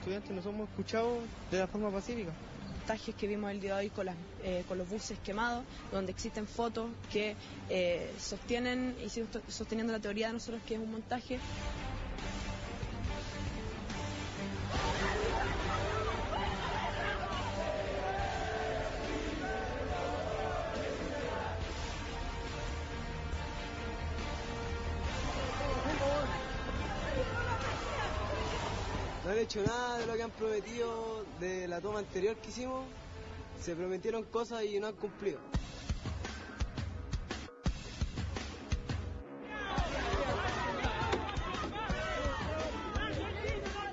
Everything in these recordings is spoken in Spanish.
estudiantes no somos escuchados de la forma pacífica. Montajes que vimos el día de hoy con los buses quemados, donde existen fotos que sostienen y siguen sosteniendo la teoría de nosotros que es un montaje. No han hecho nada de lo que han prometido de la toma anterior que hicimos. Se prometieron cosas y no han cumplido.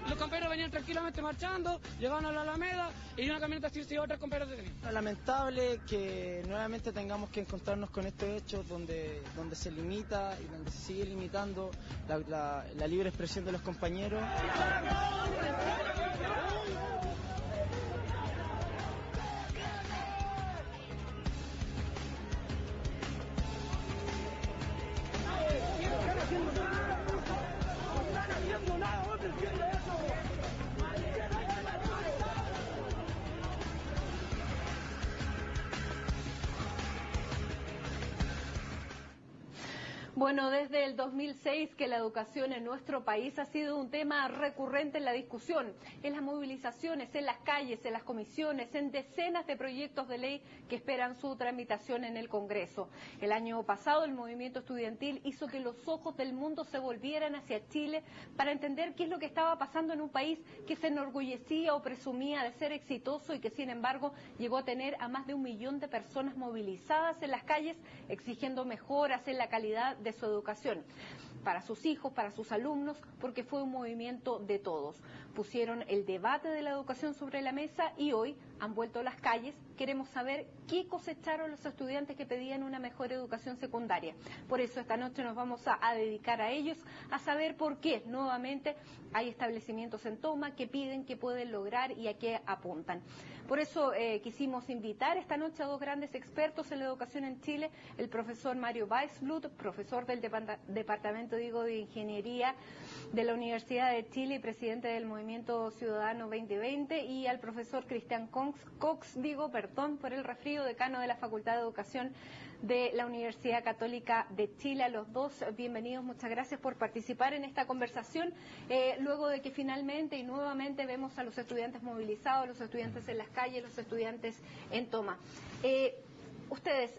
Los camperos venían tranquilamente marchando, llegaban a la Alameda y una camioneta se iba a otros camperos detenidos. Lamentable que nuevamente tengamos que encontrarnos con estos hechos donde se limita y donde se sigue limitando la libre expresión de los compañeros. Bueno, desde el 2006 que la educación en nuestro país ha sido un tema recurrente en la discusión, en las movilizaciones, en las calles, en las comisiones, en decenas de proyectos de ley que esperan su tramitación en el Congreso. El año pasado el movimiento estudiantil hizo que los ojos del mundo se volvieran hacia Chile para entender qué es lo que estaba pasando en un país que se enorgullecía o presumía de ser exitoso y que sin embargo llegó a tener a más de 1 millón de personas movilizadas en las calles exigiendo mejoras en la calidad de su educación, para sus hijos, para sus alumnos, porque fue un movimiento de todos. Pusieron el debate de la educación sobre la mesa y hoy han vuelto a las calles. Queremos saber qué cosecharon los estudiantes que pedían una mejor educación secundaria. Por eso esta noche nos vamos a dedicar a ellos, a saber por qué nuevamente hay establecimientos en toma, qué piden, qué pueden lograr y a qué apuntan. Por eso quisimos invitar esta noche a 2 grandes expertos en la educación en Chile, el profesor Mario Weissblut, profesor del Departamento de Ingeniería de la Universidad de Chile y presidente del Movimiento Ciudadano 2020, y al profesor Cristian Cox, perdón por el resfrío, decano de la Facultad de Educación de la Universidad Católica de Chile. A los dos, bienvenidos, muchas gracias por participar en esta conversación, luego de que finalmente y nuevamente vemos a los estudiantes movilizados, los estudiantes en las calles, los estudiantes en toma. Ustedes,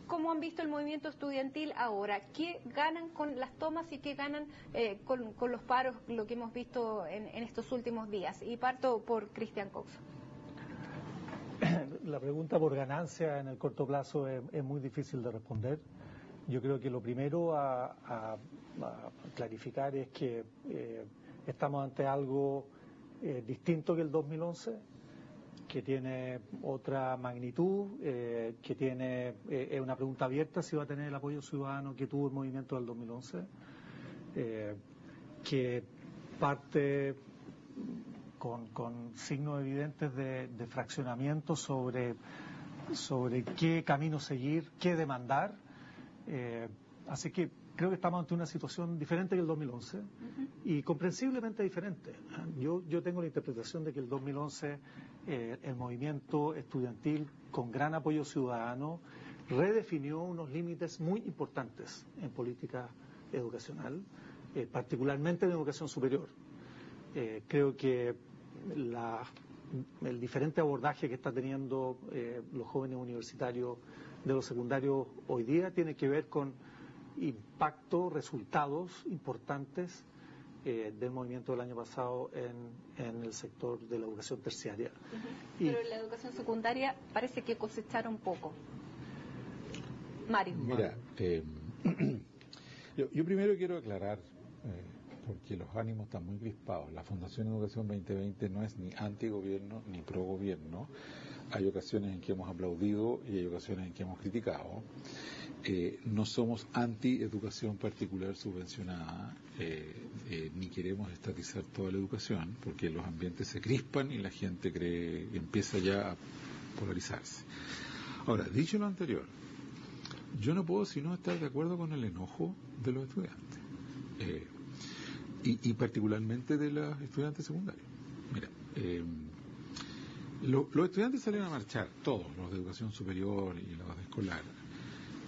¿cómo han visto el movimiento estudiantil ahora? ¿Qué ganan con las tomas y qué ganan con los paros, lo que hemos visto en estos últimos días? Y parto por Cristian Cox. La pregunta por ganancia en el corto plazo es muy difícil de responder. Yo creo que lo primero a clarificar es que estamos ante algo distinto que el 2011, que tiene otra magnitud, que tiene es una pregunta abierta si va a tener el apoyo ciudadano que tuvo el movimiento del 2011, que parte con signos evidentes de fraccionamiento sobre qué camino seguir, qué demandar. Así que creo que estamos ante una situación diferente que el 2011 y comprensiblemente diferente. Yo tengo la interpretación de que el 2011 el movimiento estudiantil con gran apoyo ciudadano redefinió unos límites muy importantes en política educacional, particularmente en educación superior. Creo que el diferente abordaje que está teniendo los jóvenes universitarios de los secundarios hoy día tiene que ver con impacto, resultados importantes del movimiento del año pasado en el sector de la educación terciaria. Pero en la educación secundaria parece que cosecharon poco. Mario. Mira, yo primero quiero aclarar, porque los ánimos están muy crispados. La Fundación Educación 2020 no es ni antigobierno ni pro-gobierno. Hay ocasiones en que hemos aplaudido y hay ocasiones en que hemos criticado. No somos anti-educación particular subvencionada, ni queremos estatizar toda la educación, porque los ambientes se crispan y la gente empieza ya a polarizarse. Ahora, dicho lo anterior, yo no puedo sino estar de acuerdo con el enojo de los estudiantes. Y particularmente de los estudiantes secundarios. Mira, Los estudiantes salieron a marchar, todos, los de educación superior y los de escolar.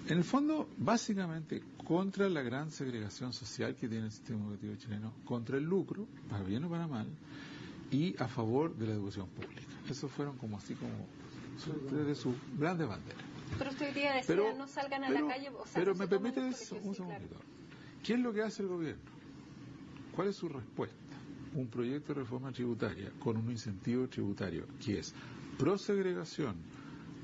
En el fondo, básicamente, contra la gran segregación social que tiene el sistema educativo chileno, contra el lucro, para bien o para mal, y a favor de la educación pública. Esos fueron como de sus grandes banderas. Pero usted hoy día decía, no salgan a la calle. O sea, pero no me permite un segundito. Claro. ¿Qué es lo que hace el gobierno? ¿Cuál es su respuesta? Un proyecto de reforma tributaria con un incentivo tributario que es pro segregación,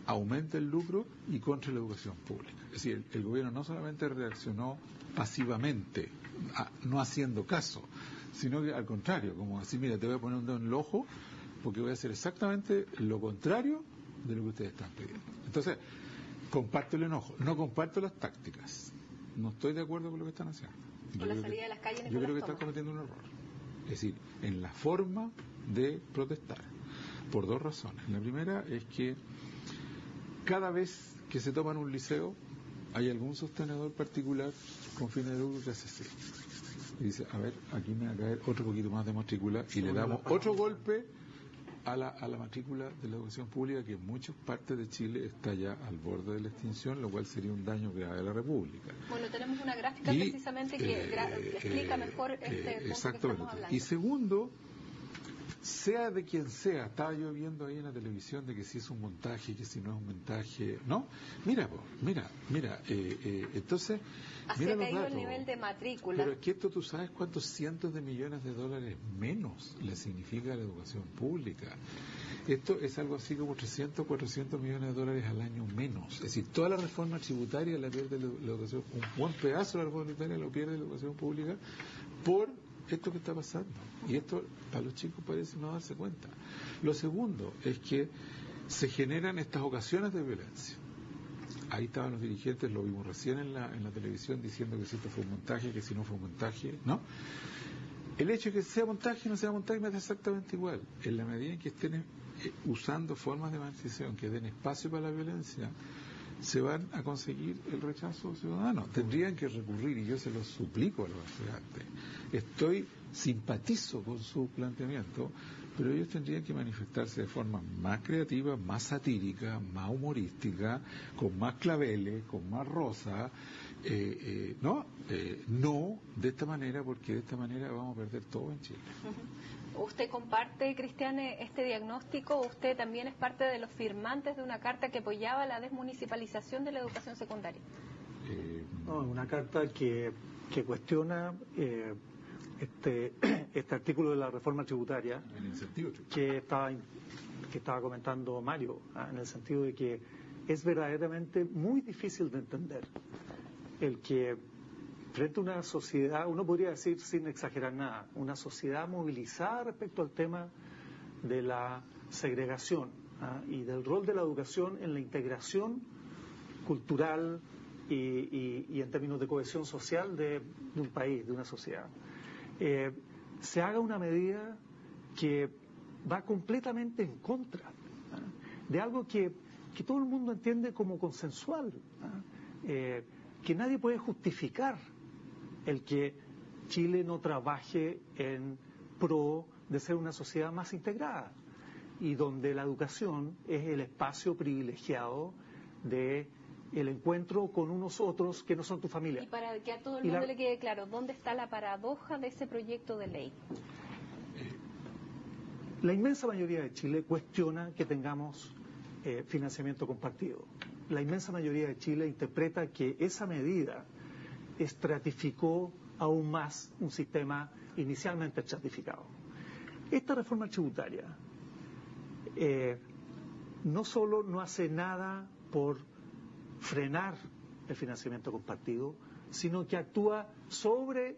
aumenta el lucro y contra la educación pública. Es decir, el gobierno no solamente reaccionó pasivamente, no haciendo caso, sino que al contrario, como decir, mira, te voy a poner un dedo en el ojo porque voy a hacer exactamente lo contrario de lo que ustedes están pidiendo. Entonces, comparto el enojo, no comparto las tácticas, no estoy de acuerdo con lo que están haciendo. Con la salida de las calles, yo creo que están cometiendo un error. Es decir, en la forma de protestar, por dos razones. La primera es que cada vez que se toman un liceo, hay algún sostenedor particular con fines de lucro que hace así. Y dice, a ver, aquí me va a caer otro poquito más de matrícula y le damos otro golpe a la matrícula de la educación pública, que en muchas partes de Chile está ya al borde de la extinción, lo cual sería un daño grave a la República. Bueno, tenemos una gráfica precisamente que explica mejor este punto que estamos hablando. Y segundo, sea de quien sea, estaba yo viendo ahí en la televisión de que si es un montaje, que si no es un montaje, ¿no? Mira, entonces, así mira ha caído datos. El nivel de matrícula. Pero es que esto, tú sabes cuántos cientos de millones de dólares menos le significa a la educación pública. Esto es algo así como 300, 400 millones de dólares al año menos. Es decir, toda la reforma tributaria la pierde la educación, un buen pedazo de la reforma tributaria lo pierde la educación pública por esto que está pasando. Y esto para los chicos parece no darse cuenta. Lo segundo es que se generan estas ocasiones de violencia. Ahí estaban los dirigentes, lo vimos recién en la televisión, diciendo que si esto fue un montaje, que si no fue un montaje, ¿no? El hecho de que sea montaje o no sea montaje me da exactamente igual. En la medida en que estén usando formas de manifestación que den espacio para la violencia, se van a conseguir el rechazo ciudadano. Tendrían que recurrir, y yo se lo suplico a los estudiantes, simpatizo con su planteamiento, pero ellos tendrían que manifestarse de forma más creativa, más satírica, más humorística, con más claveles, con más rosa, no de esta manera, porque de esta manera vamos a perder todo en Chile. ¿Usted comparte, Cristiane, este diagnóstico? ¿Usted también es parte de los firmantes de una carta que apoyaba la desmunicipalización de la educación secundaria? No, una carta que cuestiona este artículo de la reforma tributaria que estaba comentando Mario, en el sentido de que es verdaderamente muy difícil de entender el que frente a una sociedad, uno podría decir sin exagerar nada, una sociedad movilizada respecto al tema de la segregación y del rol de la educación en la integración cultural y en términos de cohesión social de un país, de una sociedad. Se haga una medida que va completamente en contra de algo que todo el mundo entiende como consensual, que nadie puede justificar el que Chile no trabaje en pro de ser una sociedad más integrada y donde la educación es el espacio privilegiado de el encuentro con unos otros que no son tu familia. Y para que a todo el mundo le quede claro, ¿dónde está la paradoja de ese proyecto de ley? La inmensa mayoría de Chile cuestiona que tengamos financiamiento compartido. La inmensa mayoría de Chile interpreta que esa medida estratificó aún más un sistema inicialmente estratificado. Esta reforma tributaria no solo no hace nada por frenar el financiamiento compartido, sino que actúa sobre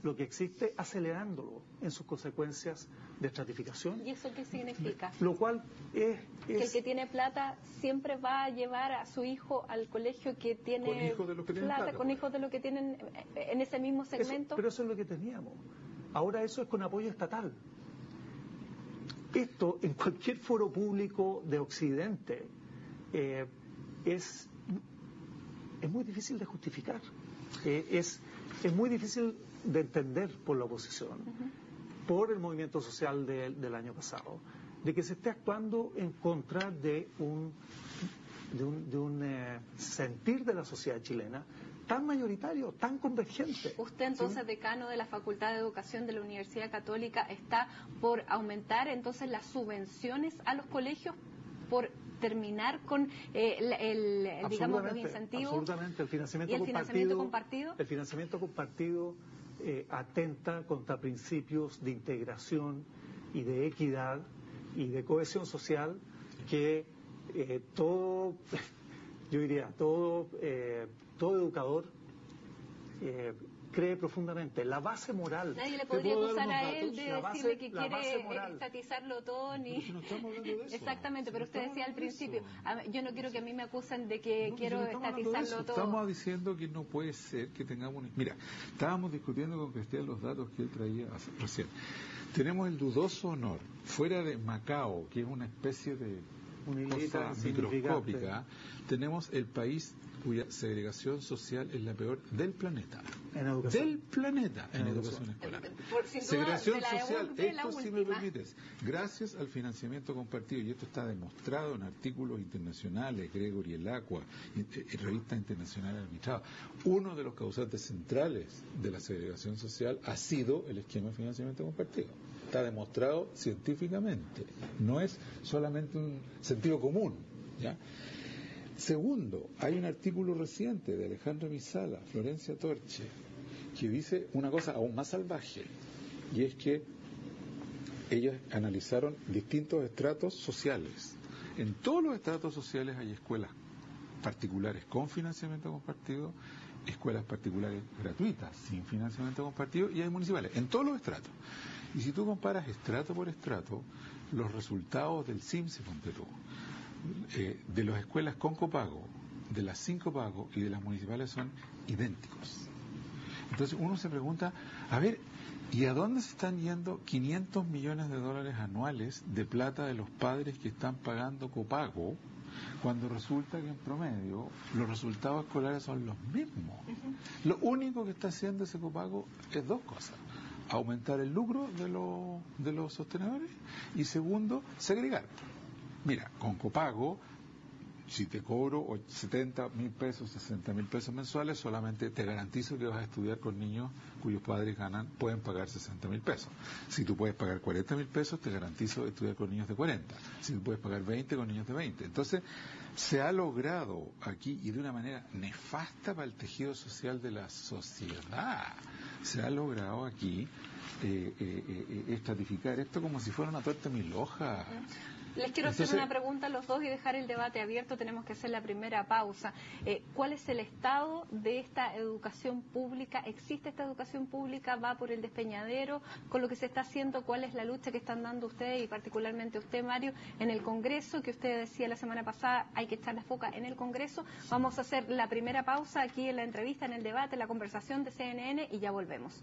lo que existe, acelerándolo en sus consecuencias de estratificación. ¿Y eso qué significa? Lo cual es que el que tiene plata siempre va a llevar a su hijo al colegio que tiene con hijos de los que plata, con hijos de los que tienen en ese mismo segmento. Pero eso es lo que teníamos. Ahora eso es con apoyo estatal. Esto en cualquier foro público de Occidente es muy difícil de justificar. Es muy difícil de entender por la oposición. por el movimiento social del año pasado, de que se esté actuando en contra de un sentir de la sociedad chilena tan mayoritario, tan convergente. Usted entonces, decano de la Facultad de Educación de la Universidad Católica, está por aumentar entonces las subvenciones a los colegios, por terminar con digamos, los incentivos. Absolutamente, el financiamiento, ¿Y el financiamiento compartido? El financiamiento compartido atenta contra principios de integración y de equidad y de cohesión social que todo, yo diría, todo educador cree profundamente. La base moral. Nadie le podría acusar a él de decirle que quiere estatizarlo todo, ni... No estamos hablando de eso. Exactamente, pero usted decía al principio, yo no quiero que a mí me acusen de que quiero estatizarlo todo. Estamos diciendo que no puede ser que tengamos... Mira, estábamos discutiendo con Cristian los datos que él traía recién. Tenemos el dudoso honor, fuera de Macao, que es una especie de cosa microscópica, tenemos el país cuya segregación social es la peor del planeta. En educación. Del planeta en educación escolar. Segregación social, esto si me permites, gracias al financiamiento compartido, y esto está demostrado en artículos internacionales, Gregory el Aqua, revistas internacionales arbitradas, uno de los causantes centrales de la segregación social ha sido el esquema de financiamiento compartido. Está demostrado científicamente, no es solamente un sentido común, ¿ya? Segundo, hay un artículo reciente de Alejandra Misala, Florencia Torche, que dice una cosa aún más salvaje, y es que ellos analizaron distintos estratos sociales. En todos los estratos sociales hay escuelas particulares con financiamiento compartido, escuelas particulares gratuitas sin financiamiento compartido, y hay municipales, en todos los estratos. Y si tú comparas estrato por estrato, los resultados del CIMSE, ponte tú, de las escuelas con copago, de las sin copago y de las municipales son idénticos. Entonces uno se pregunta, a ver, ¿y a dónde se están yendo 500 millones de dólares anuales de plata de los padres que están pagando copago, cuando resulta que en promedio los resultados escolares son los mismos? Lo único que está haciendo ese copago es dos cosas: aumentar el lucro de los sostenedores, y segundo, segregar. Mira, con copago, si te cobro 70.000 pesos, 60.000 pesos mensuales, solamente te garantizo que vas a estudiar con niños cuyos padres pueden pagar 60.000 pesos. Si tú puedes pagar 40.000 pesos, te garantizo estudiar con niños de 40. Si tú puedes pagar 20, con niños de 20. Entonces, se ha logrado aquí, y de una manera nefasta para el tejido social de la sociedad, se ha logrado aquí estratificar esto como si fuera una torta mil hojas. Les quiero hacer una pregunta a los dos y dejar el debate abierto. Tenemos que hacer la primera pausa. ¿Cuál es el estado de esta educación pública? ¿Existe esta educación pública? ¿Va por el despeñadero? Con lo que se está haciendo, ¿cuál es la lucha que están dando ustedes y particularmente usted, Mario, en el Congreso? Que usted decía la semana pasada, hay que echar la foca en el Congreso. Vamos a hacer la primera pausa aquí en la entrevista, en el debate, en la conversación de CNN, y ya volvemos.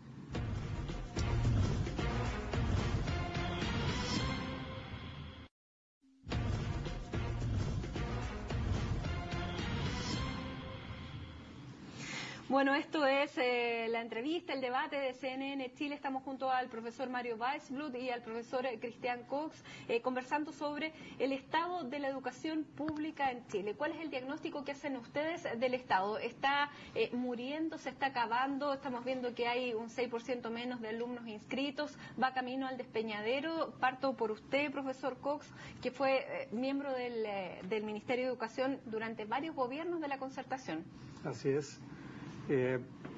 Bueno, esto es la entrevista, el debate de CNN Chile. Estamos junto al profesor Mario Weissblut y al profesor Cristian Cox conversando sobre el estado de la educación pública en Chile. ¿Cuál es el diagnóstico que hacen ustedes del estado? ¿Está muriendo? ¿Se está acabando? Estamos viendo que hay un 6% menos de alumnos inscritos. ¿Va camino al despeñadero? Parto por usted, profesor Cox, que fue miembro del Ministerio de Educación durante varios gobiernos de la concertación. Así es.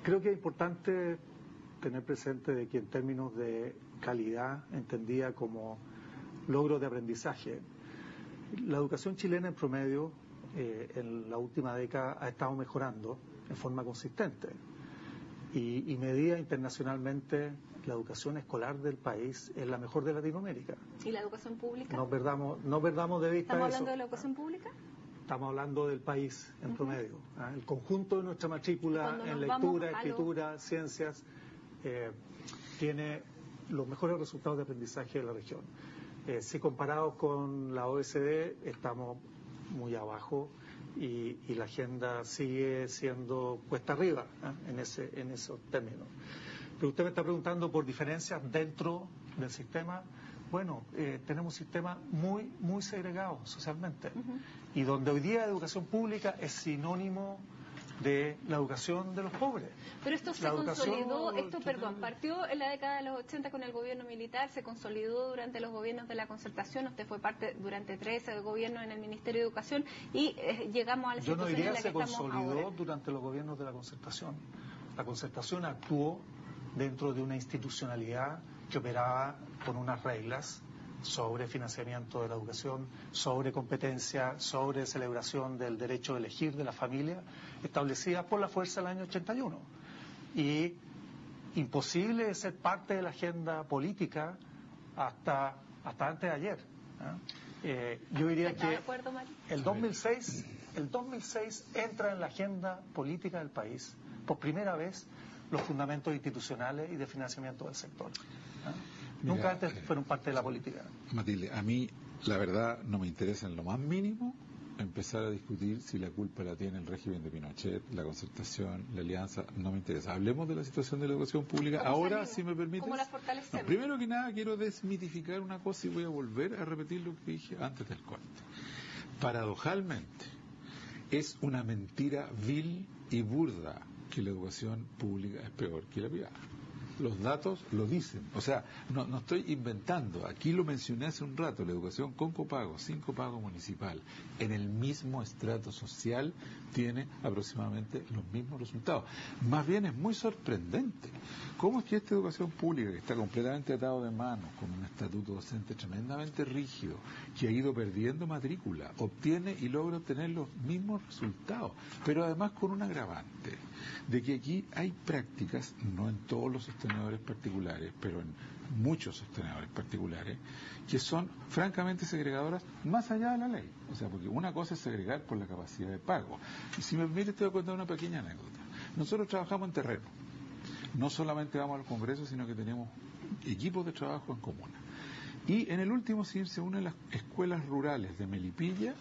Creo que es importante tener presente de que en términos de calidad, entendida como logro de aprendizaje, la educación chilena en promedio en la última década ha estado mejorando en forma consistente y medida internacionalmente, la educación escolar del país es la mejor de Latinoamérica. ¿Y la educación pública? No perdamos de vista ¿Estamos eso. hablando de la educación pública? Estamos hablando del país en promedio. El conjunto de nuestra matrícula en lectura, escritura, ciencias, tiene los mejores resultados de aprendizaje de la región. Si comparados con la OECD, estamos muy abajo y la agenda sigue siendo cuesta arriba en esos términos. Pero usted me está preguntando por diferencias dentro del sistema. Bueno, tenemos un sistema muy segregado socialmente, y donde hoy día la educación pública es sinónimo de la educación de los pobres. Pero esto se consolidó, partió en la década de los 80 con el gobierno militar, se consolidó durante los gobiernos de la Concertación, usted fue parte durante 13 gobiernos en el Ministerio de Educación y llegamos a la situación en la que estamos ahora. Yo no diría que se consolidó durante los gobiernos de la Concertación. La Concertación actuó dentro de una institucionalidad que operaba con unas reglas sobre financiamiento de la educación, sobre competencia, sobre celebración del derecho de elegir de la familia, establecida por la fuerza del año 81. Y imposible de ser parte de la agenda política hasta antes de ayer. Yo diría que el 2006 entra en la agenda política del país, por primera vez, los fundamentos institucionales y de financiamiento del sector. Mira, nunca antes fueron parte de la política. Matilde, a mí la verdad no me interesa en lo más mínimo empezar a discutir si la culpa la tiene el régimen de Pinochet, la Concertación, la Alianza, no me interesa. Hablemos de la situación de la educación pública. Ahora, si me permites. ¿Cómo la fortalecemos? No, primero que nada quiero desmitificar una cosa y voy a volver a repetir lo que dije antes del corte. Paradojalmente, es una mentira vil y burda que la educación pública es peor que la privada. Los datos lo dicen. O sea, no estoy inventando. Aquí lo mencioné hace un rato. La educación con copago, sin copago municipal, en el mismo estrato social, tiene aproximadamente los mismos resultados. Más bien es muy sorprendente. ¿Cómo es que esta educación pública, que está completamente atado de manos, con un estatuto docente tremendamente rígido, que ha ido perdiendo matrícula, obtiene y logra obtener los mismos resultados? Pero además con un agravante, de que aquí hay prácticas, no en todos los sostenedores particulares, pero en muchos sostenedores particulares, que son francamente segregadoras más allá de la ley. O sea, porque una cosa es segregar por la capacidad de pago. Y si me permite, te voy a contar una pequeña anécdota. Nosotros trabajamos en terreno. No solamente vamos al Congreso, sino que tenemos equipos de trabajo en comuna. Y en el último CIMSE, una de las escuelas rurales de Melipilla,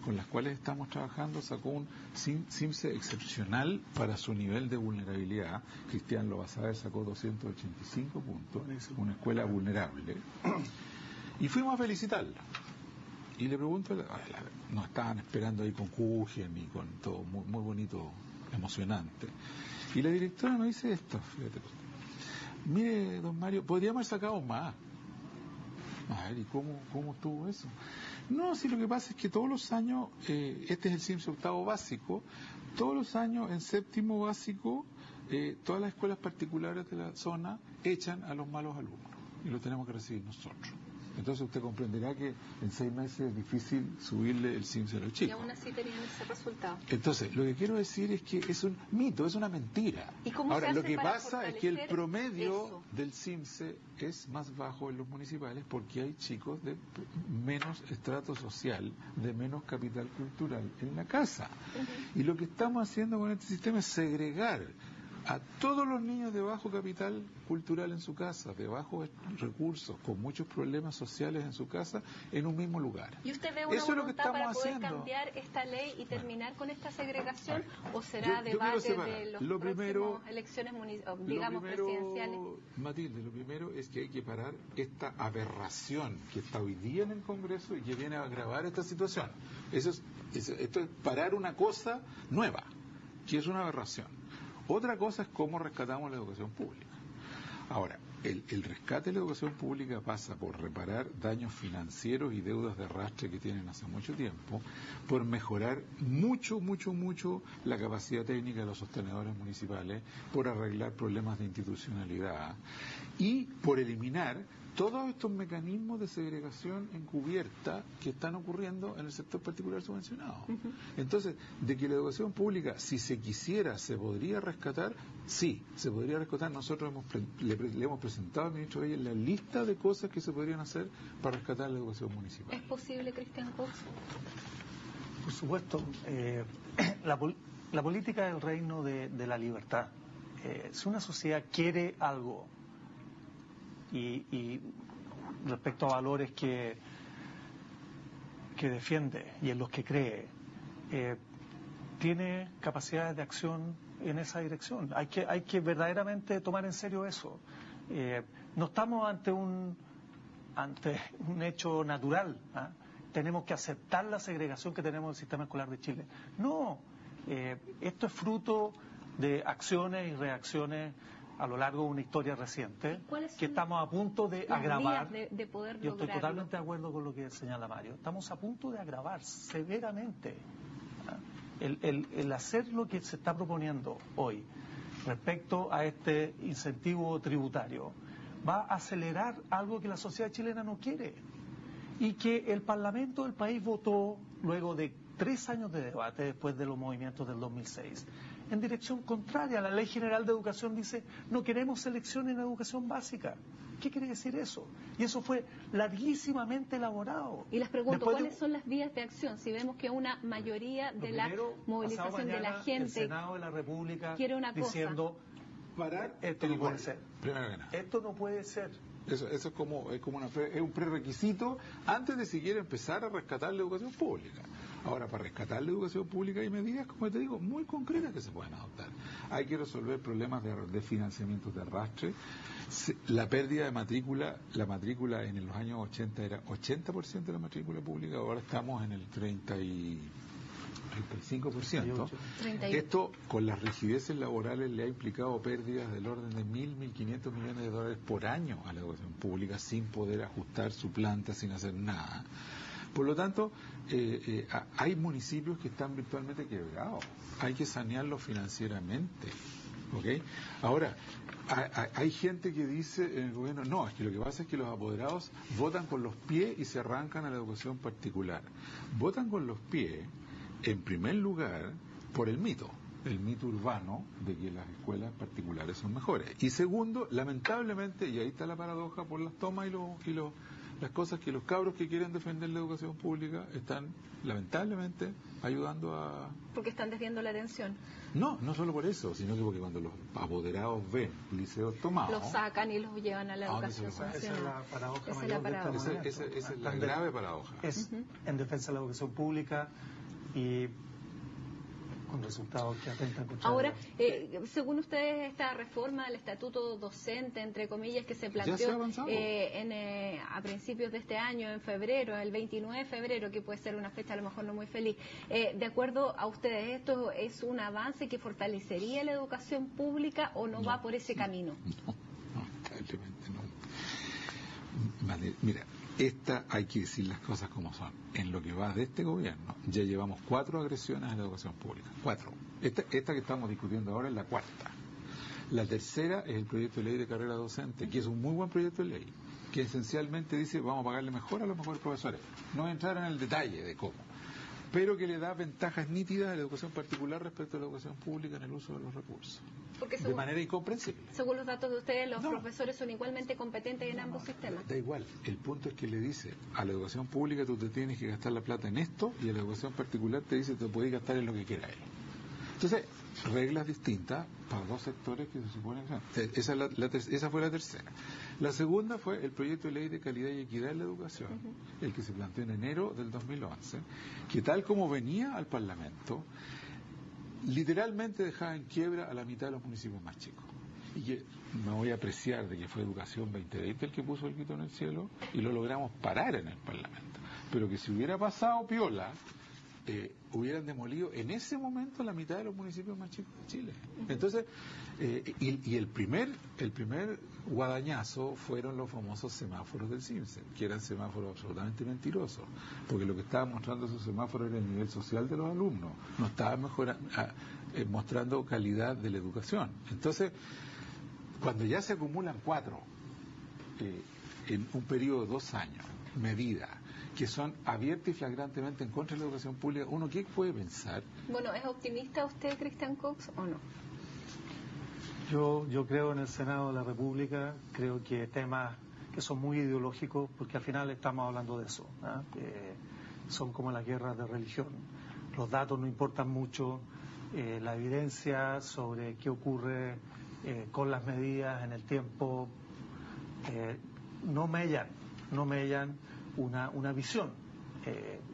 con las cuales estamos trabajando, sacó un CIMSE excepcional para su nivel de vulnerabilidad. Cristian Lobasaber sacó 285 puntos, una escuela vulnerable. Y fuimos a felicitarla. Y le pregunto, nos estaban esperando ahí con Kuchen y con todo, muy bonito, emocionante. Y la directora nos dice esto, fíjate. Mire, don Mario, podríamos haber sacado más. A ver, ¿y cómo estuvo eso? No, sí, lo que pasa es que todos los años, este es el CIMSE octavo básico, todos los años en séptimo básico, todas las escuelas particulares de la zona echan a los malos alumnos y los tenemos que recibir nosotros. Entonces usted comprenderá que en 6 meses es difícil subirle el CIMSE a los chicos. Y aún así tenían ese resultado. Entonces, lo que quiero decir es que es un mito, es una mentira. ¿Y cómo Ahora, se hace lo que para pasa es que el promedio eso? del CIMSE es más bajo en los municipales porque hay chicos de menos estrato social, de menos capital cultural en la casa. Y lo que estamos haciendo con este sistema es segregar a todos los niños de bajo capital cultural en su casa, de bajos recursos, con muchos problemas sociales en su casa, en un mismo lugar. ¿Y usted ve una voluntad para poder cambiar esta ley y terminar con esta segregación? ¿O será debate de los próximos elecciones presidenciales? Matilde, lo primero es que hay que parar esta aberración que está hoy día en el Congreso y que viene a agravar esta situación. Esto es parar una cosa nueva, que es una aberración. Otra cosa es cómo rescatamos la educación pública. Ahora, el rescate de la educación pública pasa por reparar daños financieros y deudas de arrastre que tienen hace mucho tiempo, por mejorar mucho la capacidad técnica de los sostenedores municipales, por arreglar problemas de institucionalidad y por eliminar todos estos mecanismos de segregación encubierta que están ocurriendo en el sector particular subvencionado. Entonces, de que la educación pública, si se quisiera, se podría rescatar, sí, se podría rescatar. Nosotros le hemos presentado al ministro Reyes la lista de cosas que se podrían hacer para rescatar la educación municipal. ¿Es posible, Cristian Cox? Por supuesto. La política es el reino de la libertad. Si una sociedad quiere algo, y respecto a valores que defiende y en los que cree, tiene capacidades de acción en esa dirección. Hay que verdaderamente tomar en serio eso. No estamos ante un hecho natural. Tenemos que aceptar la segregación que tenemos en el sistema escolar de Chile. No, esto es fruto de acciones y reacciones a lo largo de una historia reciente que estamos a punto de agravar. De poder Yo estoy lograrlo. totalmente de acuerdo con lo que señala Mario. Estamos a punto de agravar severamente. El hacer lo que se está proponiendo hoy respecto a este incentivo tributario va a acelerar algo que la sociedad chilena no quiere y que el Parlamento del país votó luego de 3 años de debate después de los movimientos del 2006 en dirección contraria. La Ley General de Educación dice no queremos selección en educación básica. ¿Qué quiere decir eso? Y eso fue larguísimamente elaborado. Y les pregunto, ¿cuáles son las vías de acción? Si vemos que una mayoría de la movilización de la gente, el Senado de la República quiere una cosa, diciendo parar, esto no puede ser. Primero que nada. Esto no puede ser. Eso es como es un prerequisito antes de siquiera empezar a rescatar la educación pública. Ahora, para rescatar la educación pública hay medidas, como te digo, muy concretas que se pueden adoptar. Hay que resolver problemas de financiamiento de arrastre. La pérdida de matrícula, la matrícula en los años 80 era 80% de la matrícula pública, ahora estamos en el 35%. Esto, con las rigideces laborales, le ha implicado pérdidas del orden de 1.500 millones de dólares por año a la educación pública sin poder ajustar su planta, sin hacer nada. Por lo tanto, hay municipios que están virtualmente quebrados. Hay que sanearlos financieramente. ¿Okay? Ahora, hay gente que dice en el gobierno, no, es que lo que pasa es que los apoderados votan con los pies y se arrancan a la educación particular. Votan con los pies, en primer lugar, por el mito urbano de que las escuelas particulares son mejores. Y segundo, lamentablemente, y ahí está la paradoja, por las tomas y las cosas que los cabros que quieren defender la educación pública están, lamentablemente, ayudando a... Porque están desviando la atención. No solo por eso, sino que porque cuando los apoderados ven liceos tomados... Los sacan y los llevan a la educación nacional. Esa es la paradoja Esa mayor. Esa es la grave paradoja. Es en defensa de la educación pública y con resultados que atentan contra... Ahora, según ustedes, esta reforma del estatuto docente, entre comillas, que se planteó a principios de este año, en febrero, el 29 de febrero, que puede ser una fecha a lo mejor no muy feliz, de acuerdo a ustedes, ¿esto es un avance que fortalecería la educación pública o no va por ese camino? No, lamentablemente no. Mira, hay que decir las cosas como son. En lo que va de este gobierno, ya llevamos 4 agresiones a la educación pública. 4. Esta que estamos discutiendo ahora es la 4ª. La tercera es el proyecto de ley de carrera docente, que es un muy buen proyecto de ley, que esencialmente dice vamos a pagarle mejor a los mejores profesores. No entrar en el detalle de cómo, pero que le da ventajas nítidas a la educación particular respecto a la educación pública en el uso de los recursos. Porque de manera incomprensible. Según los datos de ustedes, los profesores son igualmente competentes en ambos sistemas. Da igual. El punto es que le dice a la educación pública tú te tienes que gastar la plata en esto y a la educación particular te dice te puedes gastar en lo que quieras. Entonces, reglas distintas para dos sectores que se suponen que esa fue la tercera. La segunda fue el proyecto de ley de calidad y equidad en la educación, el que se planteó en enero del 2011, que tal como venía al Parlamento, literalmente dejaba en quiebra a la mitad de los municipios más chicos. Y que me voy a apreciar de que fue Educación 2020 el que puso el grito en el cielo y lo logramos parar en el Parlamento. Pero que si hubiera pasado piola, hubieran demolido en ese momento la mitad de los municipios más chicos de Chile. Entonces, y el primer guadañazo fueron los famosos semáforos del CIMSEN, que eran semáforos absolutamente mentirosos, porque lo que estaban mostrando esos semáforos era el nivel social de los alumnos, no estaban mostrando calidad de la educación. Entonces, cuando ya se acumulan 4 en un periodo de 2 años, medidas que son abiertas y flagrantemente en contra de la educación pública, ¿uno qué puede pensar? Bueno, ¿es optimista usted, Cristian Cox, o no? Yo creo en el Senado de la República, creo que temas que son muy ideológicos, porque al final estamos hablando de eso, son como las guerras de religión. Los datos no importan mucho, la evidencia sobre qué ocurre con las medidas en el tiempo no mellan una visión.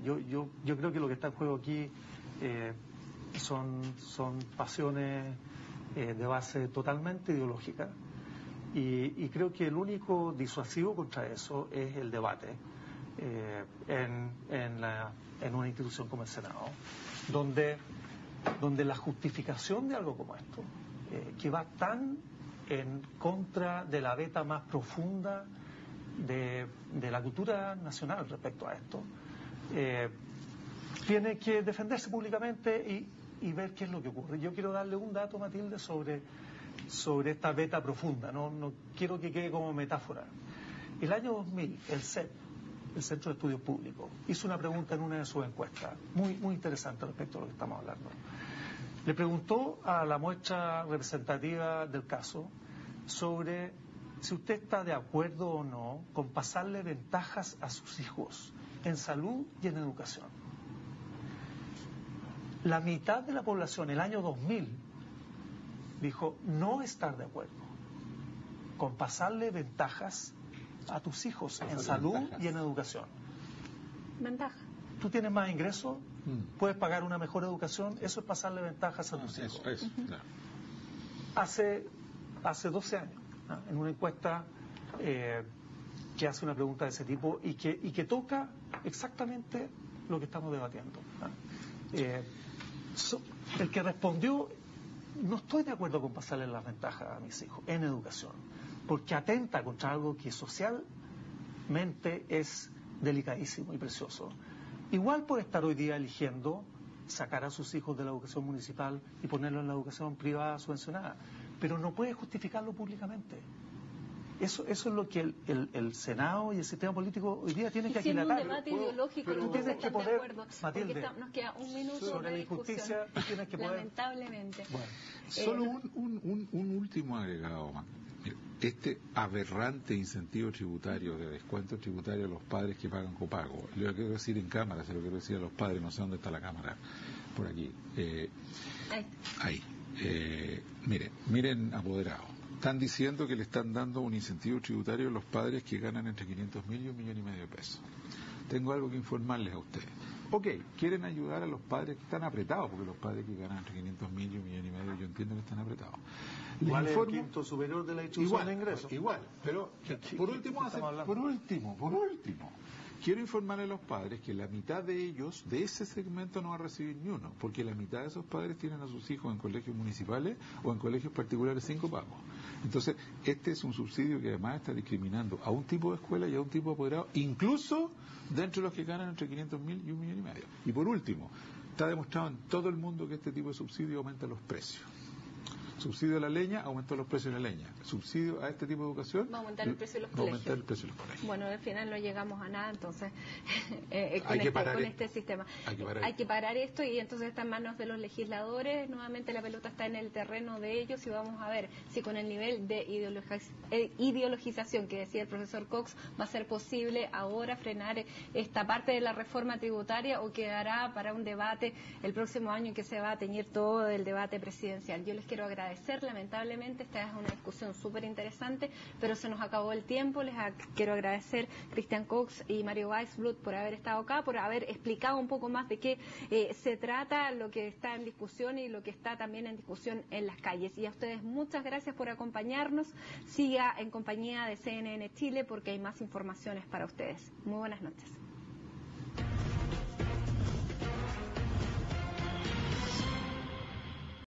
Yo creo que lo que está en juego aquí son pasiones de base totalmente ideológica. Y creo que el único disuasivo contra eso es el debate en una institución como el Senado, donde la justificación de algo como esto, que va tan en contra de la beta más profunda de la cultura nacional respecto a esto, tiene que defenderse públicamente y ver qué es lo que ocurre. Yo quiero darle un dato, Matilde, sobre esta beta profunda, no quiero que quede como metáfora. El año 2000, el CEP, el Centro de Estudios Públicos, hizo una pregunta en una de sus encuestas, muy, muy interesante respecto a lo que estamos hablando. Le preguntó a la muestra representativa del caso sobre si usted está de acuerdo o no con pasarle ventajas a sus hijos en salud y en educación. La mitad de la población, el año 2000, dijo no estar de acuerdo con pasarle ventajas a tus hijos en salud y en educación. Ventaja. Tú tienes más ingresos, puedes pagar una mejor educación, eso es pasarle ventajas a tus hijos. Eso, claro. Hace 12 años, ¿no? En una encuesta que hace una pregunta de ese tipo y que toca exactamente lo que estamos debatiendo, ¿no? El que respondió, no estoy de acuerdo con pasarle las ventajas a mis hijos en educación, porque atenta contra algo que socialmente es delicadísimo y precioso. Igual por estar hoy día eligiendo sacar a sus hijos de la educación municipal y ponerlos en la educación privada subvencionada, pero no puede justificarlo públicamente. Eso es lo que el Senado y el sistema político hoy día tienen que aquilatar. Siendo un debate ideológico, pero no tienes que están de poder, acuerdo. Matilde, Nos queda un minuto sobre de la injusticia, tú tienes que poder. lamentablemente. Bueno, solo un último agregado, man. Este aberrante incentivo tributario de descuento tributario a los padres que pagan copago, lo quiero decir en cámara, se lo quiero decir a los padres, no sé dónde está la cámara, por aquí. Ahí. Miren, apoderados. Están diciendo que le están dando un incentivo tributario a los padres que ganan entre 500.000 y $1,5 millones de pesos. Tengo algo que informarles a ustedes. Ok, quieren ayudar a los padres que están apretados, porque los padres que ganan entre 500.000 y $1,5 millones, yo entiendo que están apretados. ¿Cuál es el quinto superior de la distribución de ingresos? Igual, pero por último, quiero informarle a los padres que la mitad de ellos, de ese segmento, no va a recibir ni uno, porque la mitad de esos padres tienen a sus hijos en colegios municipales o en colegios particulares sin copago. Entonces, este es un subsidio que además está discriminando a un tipo de escuela y a un tipo de apoderado, incluso dentro de los que ganan entre 500.000 y $1,5 millones. Y por último, está demostrado en todo el mundo que este tipo de subsidio aumenta los precios. Subsidio a la leña, aumenta los precios de la leña. Subsidio a este tipo de educación, va a aumentar el precio de los va a aumentar el colegios. precio de los colegios. Bueno, al final no llegamos a nada, entonces, Hay este sistema. Hay que parar esto y entonces está en manos de los legisladores. Nuevamente la pelota está en el terreno de ellos y vamos a ver si con el nivel de ideologización que decía el profesor Cox va a ser posible ahora frenar esta parte de la reforma tributaria o quedará para un debate el próximo año en que se va a teñir todo el debate presidencial. Yo les quiero agradecer, lamentablemente esta es una discusión súper interesante, pero se nos acabó el tiempo. Quiero agradecer Cristian Cox y Mario Weisblut por haber estado acá, por haber explicado un poco más de qué se trata, lo que está en discusión y lo que está también en discusión en las calles. Y a ustedes muchas gracias por acompañarnos. Siga en compañía de CNN Chile porque hay más informaciones para ustedes. Muy buenas noches.